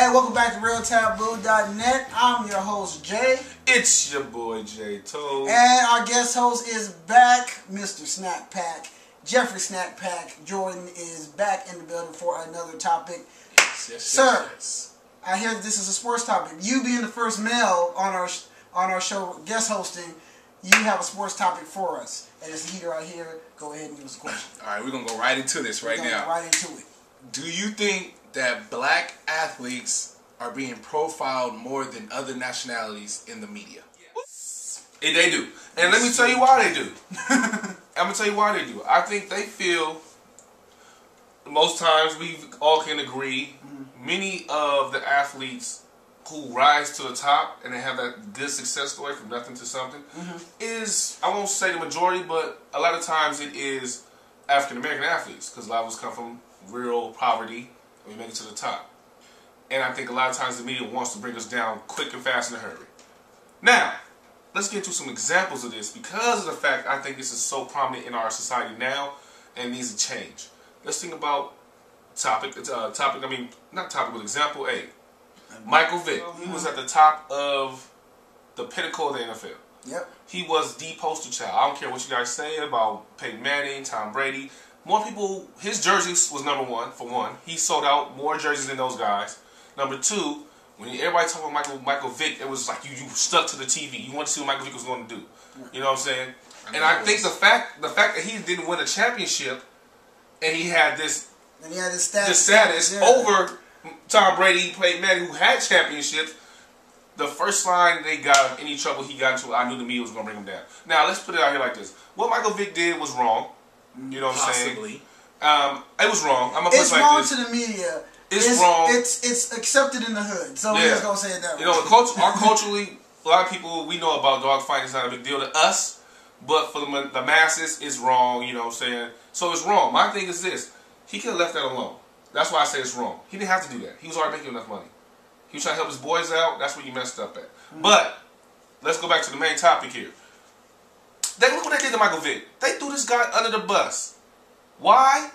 Hey, welcome back to RealTaboo.net. I'm your host, Jay. It's your boy, Jay Toad. And our guest host is back, Mr. Snack Pack. Jeffrey Snack Pack Jordan is back in the building for another topic. Yes, Sir, yes. I hear this is a sports topic. You being the first male on our show guest hosting, you have a sports topic for us. And it's he right here. Go ahead and give us a question. All right, we're going to go right into this right now. Go right into it. Do you think that black athletes are being profiled more than other nationalities in the media? Yes. They do. And let me tell you why they do. I'm going to tell you why they do. I think they feel, most times we all can agree, many of the athletes who rise to the top and they have that good success story from nothing to something is, I won't say the majority, but a lot of times it is African American athletes, because a lot of us come from real poverty and we make it to the top. And I think a lot of times the media wants to bring us down quick and fast in a hurry. Now, let's get to some examples of this, because of the fact I think this is so prominent in our society now and needs to change. Let's think about example A. Michael Vick. He was at the top of the pinnacle of the NFL. Yep. He was the poster child. I don't care what you guys say about Peyton Manning, Tom Brady. More people, his jerseys was number one, for one. He sold out more jerseys than those guys. Number two, when everybody talked about Michael Vick, it was like you stuck to the TV. You wanted to see what Michael Vick was going to do. You know what I'm saying? And I think the fact that he didn't win a championship and he had this status over Tom Brady, Peyton Manning, who had championships, the first line they got of any trouble he got into, I knew the media was going to bring him down. Now, let's put it out here like this. What Michael Vick did was wrong. You know what I'm saying? It was wrong. I'm gonna put it like this. It's wrong to the media. It's wrong. It's accepted in the hood. So we're just going to say it that way. You know, culturally, a lot of people, we know about dog fighting. It's not a big deal to us. But for the masses, it's wrong. You know what I'm saying? So it's wrong. My thing is this. He could have left that alone. That's why I say it's wrong. He didn't have to do that. He was already making enough money. He was trying to help his boys out. That's where you messed up at. But let's go back to the main topic here. Look what they did to Michael Vick. They threw this guy under the bus. Why?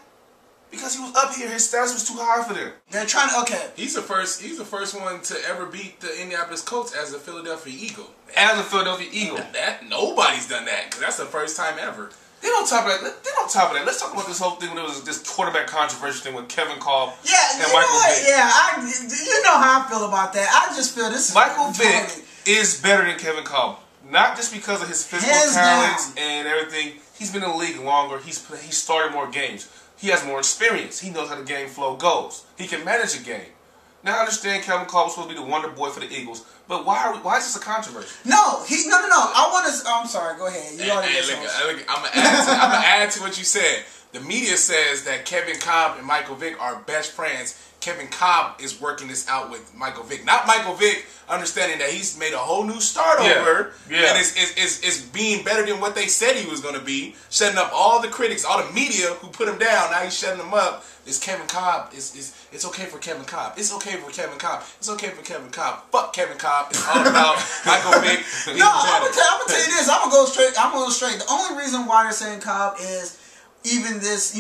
Because he was up here. His status was too high for them. They're trying to, okay. He's the first one to ever beat the Indianapolis Colts as a Philadelphia Eagle. As a Philadelphia Eagle. Nobody's done that, because that's the first time ever. Then on top of that, let's talk about this whole thing when there was this quarterback controversy thing with Kevin Kolb and Michael Vick. Yeah, you know how I feel about that. I just feel this is Michael Vick is better than Kevin Kolb. Not just because of his physical talents and everything. He's been in the league longer. He started more games. He has more experience. He knows how the game flow goes. He can manage a game. Now I understand Kevin Kolb was supposed to be the wonder boy for the Eagles, but why is this a controversy? No. I want to. I'm sorry. Go ahead. I'm gonna add to what you said. The media says that Kevin Kolb and Michael Vick are best friends. Kevin Kolb is working this out with Michael Vick, not Michael Vick, understanding that he's made a whole new start over, and is being better than what they said he was going to be, shutting up all the critics, all the media who put him down. Now he's shutting them up. This Kevin Kolb it's okay for Kevin Kolb. It's okay for Kevin Kolb. It's okay for Kevin Kolb. Fuck Kevin Kolb. It's all about Michael Vick. No, I'm gonna tell you this. I'm gonna go straight. The only reason why they're saying Kolb is even this,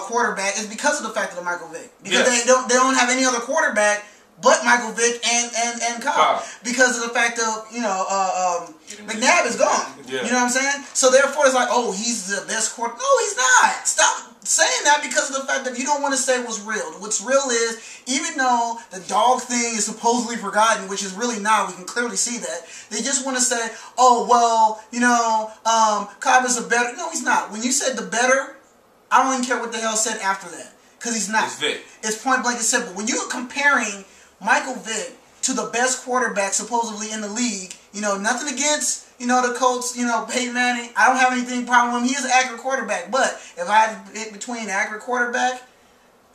quarterback is because of the fact of Michael Vick. Because they don't have any other quarterback but Michael Vick and Kolb. Because of the fact of, McNabb is gone. Yeah. You know what I'm saying? So therefore it's like, oh, he's the best quarterback. No, he's not. Stop saying that, because of the fact that you don't want to say what's real. What's real is, even though the dog thing is supposedly forgotten, which is really not, we can clearly see that, they just want to say, oh, well, Kolb is a better. No, he's not. When you said the better, I don't even care what the hell said after that, because he's not. It's Vick. It's point blank and simple. When you're comparing Michael Vick to the best quarterback supposedly in the league, nothing against the Colts, Peyton Manning. I don't have anything problem with him. He is an accurate quarterback. But if I had to pick between an accurate quarterback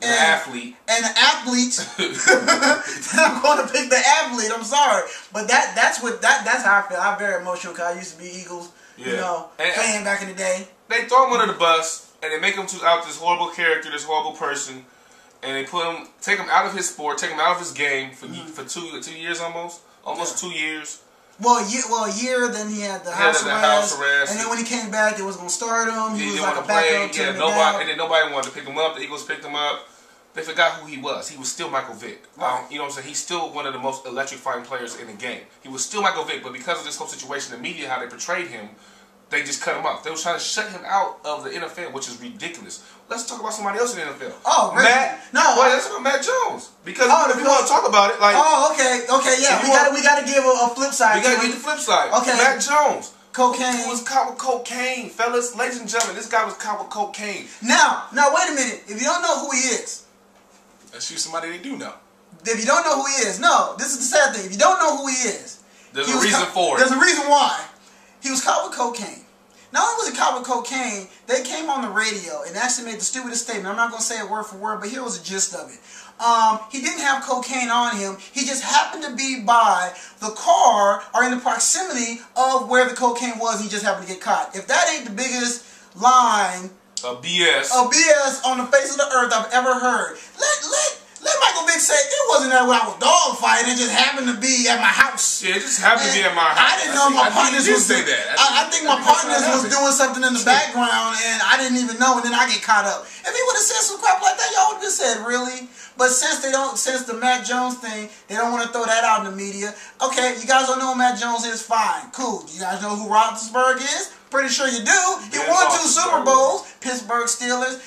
and an athlete, then I'm going to pick the athlete. I'm sorry, but that's how I feel. I'm very emotional because I used to be Eagles, playing back in the day. They throw him under the bus and they make him out this horrible character, this horrible person, and they take him out of his sport, take him out of his game for 2 years almost 2 years. Well, a year, then he had the house arrest, and then when he came back, they was going to start him. He was like a backup. And then nobody wanted to pick him up. The Eagles picked him up. they forgot who he was. He was still Michael Vick. Right. You know what I'm saying? He's still one of the most electrifying players in the game. He was still Michael Vick, but because of this whole situation, the media, how they portrayed him, they just cut him off. They were trying to shut him out of the NFL, which is ridiculous. Let's talk about somebody else in the NFL. Oh, really? Let's talk about Matt Jones. Because if you want to talk about it, like... Oh, okay, yeah. We gotta give a flip side. We gotta give the flip side. Okay. Matt Jones. Cocaine. Who was caught with cocaine, fellas. Ladies and gentlemen, this guy was caught with cocaine. Now, wait a minute. If you don't know who he is... Let's use somebody they do know. If you don't know who he is... No, this is the sad thing. If you don't know who he is... There's a reason for it. There's a reason why. He was caught with cocaine. Not only was he caught with cocaine, they came on the radio and actually made the stupidest statement. I'm not going to say it word for word, but here was the gist of it. He didn't have cocaine on him. He just happened to be by the car or in the proximity of where the cocaine was. He just happened to get caught. If that ain't the biggest line of BS on the face of the earth I've ever heard. Let Michael Vick say it wasn't that when I was dog fighting. It just happened to be at my house. Yeah, it just happened to be at my house. I didn't know my partners was say that. I think my partners was doing something in the background, and I didn't even know. And then I get caught up. If he would have said some crap like that, y'all would have said, "Really?" But since the Matt Jones thing, they don't want to throw that out in the media. Okay, you guys don't know who Matt Jones is. Fine, cool. You guys know who Roethlisberger is? Pretty sure you do. He won 2 Super Bowls. Pittsburgh Steelers.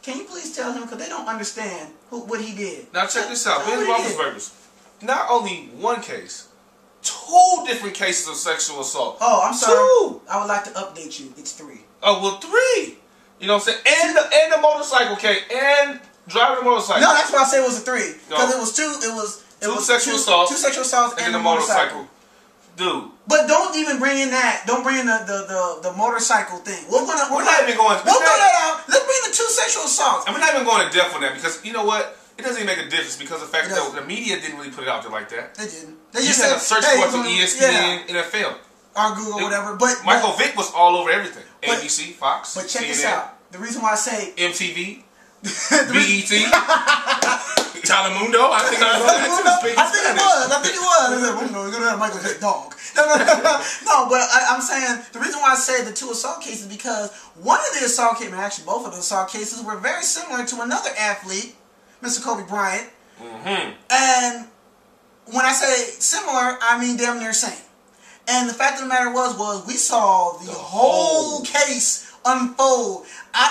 Can you please tell him, because they don't understand what he did. Now check this out. Ben Roethlisberger's not only one case, 2 different cases of sexual assault. Oh, I'm sorry. 2. I would like to update you. It's 3. Oh, well, 3. You know what I'm saying? And the motorcycle case. And driving the motorcycle. No, that's why I said it was a 3. Because No. it was 2. It was sexual assaults. 2 sexual assaults and the the motorcycle. Dude. But don't even bring in that. Don't bring in the motorcycle thing. We're not even going. We'll throw that out. Let's bring the 2 sexual assaults. And we're not even going to depth on that because you know what? It doesn't even make a difference because of the fact that the media didn't really put it out there like that. They didn't. They just said had a search for it on ESPN, NFL, or Google, whatever. But Michael Vick was all over everything. ABC, Fox, But check CNN, this out. The reason why I say MTV, BET, Telemundo. I think it was. We're gonna have Michael Vick dog. No, but I'm saying the reason why I say the 2 assault cases because one of the assault cases, actually both of the assault cases, were very similar to another athlete, Mr. Kobe Bryant. And when I say similar, I mean damn near same. And the fact of the matter was we saw the whole case unfold.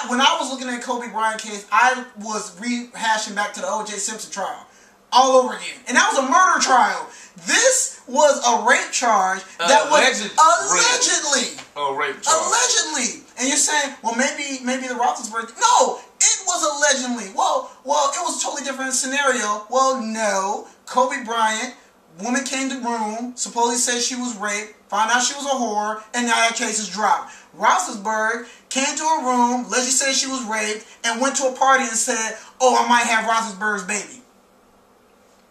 When I was looking at Kobe Bryant case, I was rehashing back to the O.J. Simpson trial all over again. And that was a murder trial. This was a rape charge that was allegedly. Oh, rape charge. Allegedly. And you're saying, well, maybe the Roethlisberger. No, it was allegedly. Well, it was a totally different scenario. Well, no. Kobe Bryant, woman came to the room, supposedly said she was raped, found out she was a whore, and now that case is dropped. Roethlisberger came to a room, allegedly said she was raped, and went to a party and said, oh, I might have Roethlisberger's baby.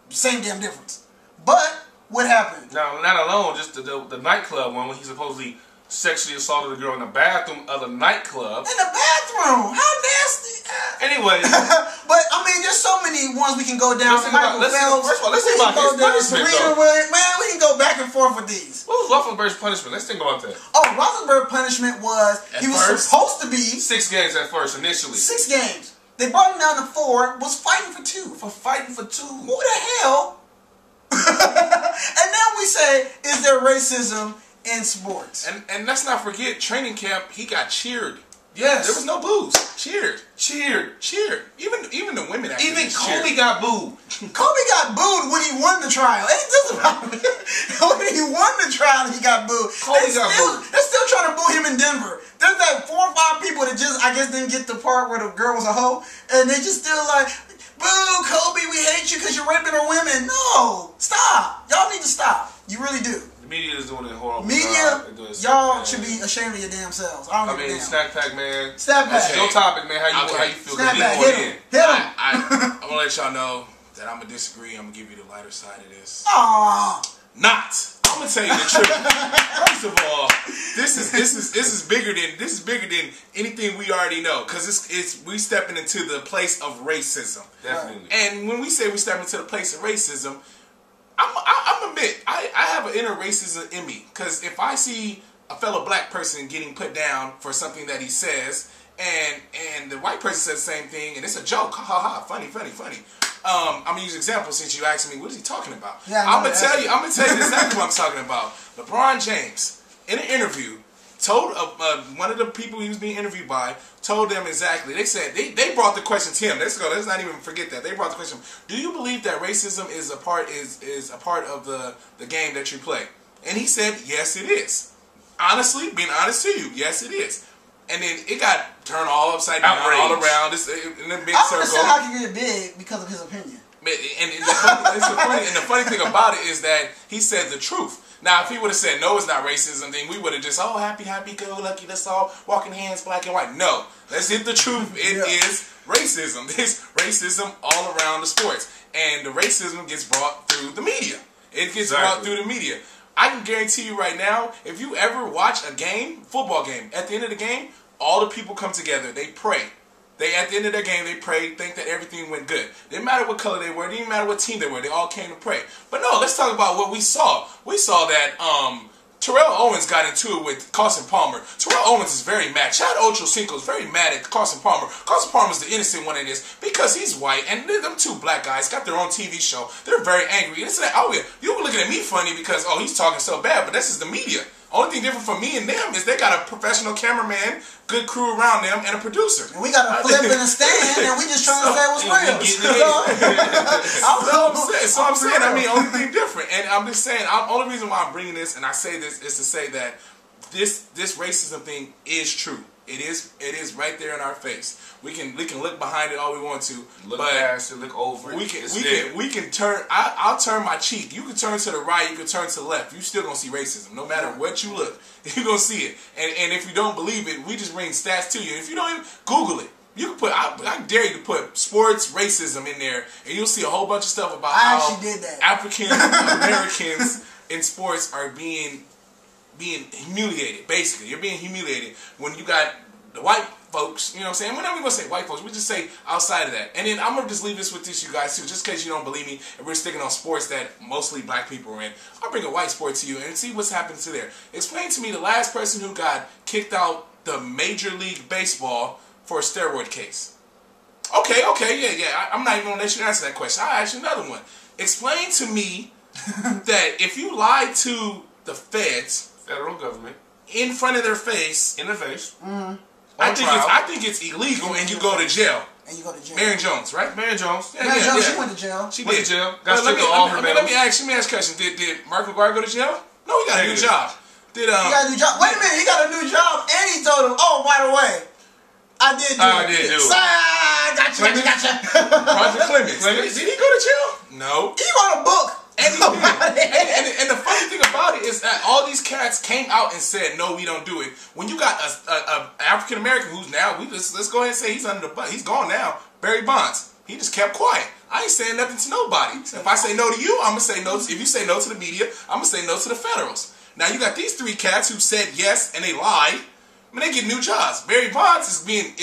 Same damn difference. But what happened? Now, not alone, just the nightclub one when he supposedly sexually assaulted a girl in the bathroom of the nightclub. In the bathroom? How nasty? Anyway. But, I mean, there's so many ones we can go down. First of all, let's think about his punishment, though. Man, we can go back and forth with these. What was Roethlisberger's punishment? Let's think about that. Oh, Roethlisberger's punishment was, he was supposed to be... 6 games at first, initially. 6 games. They brought him down to 4, was fighting for 2. For fighting for 2. Who the hell? And now we say, is there racism in sports? And let's not forget, training camp, he got cheered. Yes. There was no boos. Cheered. Cheered. Even the women actually Even Kobe got booed. Kobe got booed when he won the trial. It doesn't matter. When he won the trial, he got booed. They're still trying to boo him in Denver. There's like 4 or 5 people that just, I guess, didn't get the part where the girl was a hoe. And they just still like, boo, Kobe, we hate you because you're raping our women. No, stop. Y'all need to stop. You really do. The media is doing it horrible. Media, y'all should be ashamed of your damn selves. I mean, Snack Pack, man. Snack Pack. That's your topic, man. How you feel? Snack Pack, hit him. I'm going to let y'all know that I'm going to disagree. I'm going to give you the lighter side of this. Aww. I'm going to tell you the truth. First of all, this is bigger than anything we already know, because we stepping into the place of racism. Definitely. And when we say we step into the place of racism, I'm admit I have an inner racism in me, because if I see a fellow black person getting put down for something that he says, and the white person said the same thing, and it's a joke. Ha ha ha! Funny. I'm gonna use an example since you asked me what is he talking about. Yeah, I'm gonna tell you exactly what I'm talking about. LeBron James in an interview told one of the people he was being interviewed by told them exactly. They said they brought the question to him. Let's not even forget that they brought the question. Do you believe that racism is a part of the game that you play? And he said, yes, it is. Honestly, being honest to you, yes, it is. And then it got turned all upside down, all around in a big circle. I can get big because of his opinion. And the funny thing about it is that he said the truth. Now, if he would have said, no, it's not racism, then we would have just, happy, go lucky, let's all walking hands, black and white. No, let's hit the truth. It is racism. There's racism all around the sports. And the racism gets brought through the media. It gets brought through the media. I can guarantee you right now, if you ever watch a game, football game, at the end of the game, all the people come together. They pray. At the end of their game, they prayed, think that everything went good. Didn't matter what color they were, didn't matter what team they were, they all came to pray. But no, let's talk about what we saw. We saw that Terrell Owens got into it with Carson Palmer. Terrell Owens is very mad. Chad Ochocinco is very mad at Carson Palmer. Carson Palmer's the innocent one in this because he's white, and them two black guys got their own TV show. They're very angry. And it's like, you were looking at me funny because, he's talking so bad, but this is the media. Only thing different from me and them is they got a professional cameraman, good crew around them, and a producer. And we got a flip and a stand, and we just trying to say what's real. So I'm saying, only thing different. And I'm just saying, only reason why I'm bringing this, and I say this, is to say that this racism thing is true. It is right there in our face. We can look behind it all we want to, look past it, look over it. We can turn. I'll turn my cheek. You can turn to the right. You can turn to the left. You still gonna see racism, no matter what you look. You gonna see it. And if you don't believe it, we just bring stats to you. If you don't even Google it, you can put. I dare you to put sports racism in there, and you'll see a whole bunch of stuff about how African Americans in sports are being humiliated. Basically, you're being humiliated when you got the white folks. You know what I'm saying? We're not even gonna say white folks. We just say outside of that. And then I'm gonna just leave this with this, you guys too, just in case you don't believe me. And we're sticking on sports that mostly black people are in. I'll bring a white sport to you and see what's happened to there. Explain to me the last person who got kicked out the Major League Baseball for a steroid case. Okay, yeah. I'm not even gonna let you answer that question. I'll ask you another one. Explain to me that if you lie to the federal government, in front of their face, I think it's illegal, and you go to jail. And you go to jail. Marion Jones, right? Marion Jones. Yeah, Marion Jones, she went to jail. She went did. to jail. Got stripped of all her medals. Let me ask a question. Did Mark McGuire go to jail? No, he got a new job. He got a new job. Wait a minute, he got a new job, and he told him, by the way, I did do it. Gotcha. Roger Clemens. Did he go to jail? No. He wrote a book. And the funny thing about it is that all these cats came out and said, no, we don't do it. When you got a African American who's now, let's go ahead and say he's under the bus. He's gone now. Barry Bonds. He just kept quiet. I ain't saying nothing to nobody. If I say no to you, I'm going to say no. If you say no to the media, I'm going to say no to the Federals. Now you got these three cats who said yes and they lied. They get new jobs. Barry Bonds is being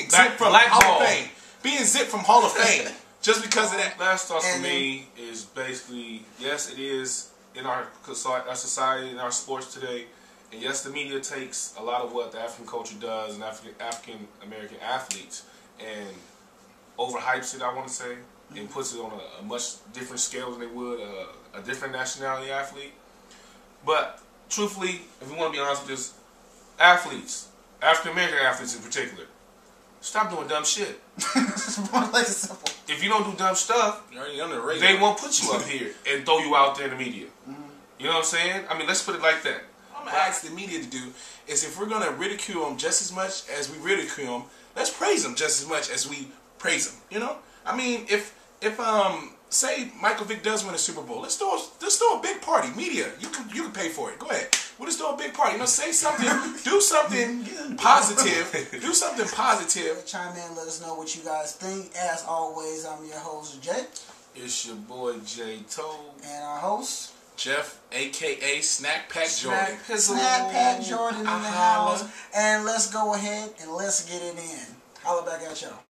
zipped from Hall of Fame. Being zipped from Hall of Fame. Just because of that. Last thought for me is basically, yes, it is in our society, in our sports today, and yes, the media takes a lot of what the African culture does and African American athletes and overhypes it, I want to say, and puts it on a much different scale than they would a different nationality athlete. But truthfully, if we want to be honest with this, athletes, African American athletes in particular, stop doing dumb shit. If you don't do dumb stuff, they won't put you up here and throw you out there in the media. You know what I'm saying? Let's put it like that. I'm going to ask the media to do is if we're going to ridicule them just as much as we ridicule them, let's praise them just as much as we praise them. You know? If say Michael Vick does win a Super Bowl, let's throw a big party. Media, you can pay for it. Go ahead. We'll just throw a big party. Say something. Do something positive. Do something positive. Chime in. Let us know what you guys think. As always, I'm your host Jay. It's your boy Jay Toe. And our host Jeff, a.k.a. Snack Pack Jordan. Snack Pack Jordan in the house. And let's go ahead and let's get it in. Holla back at y'all.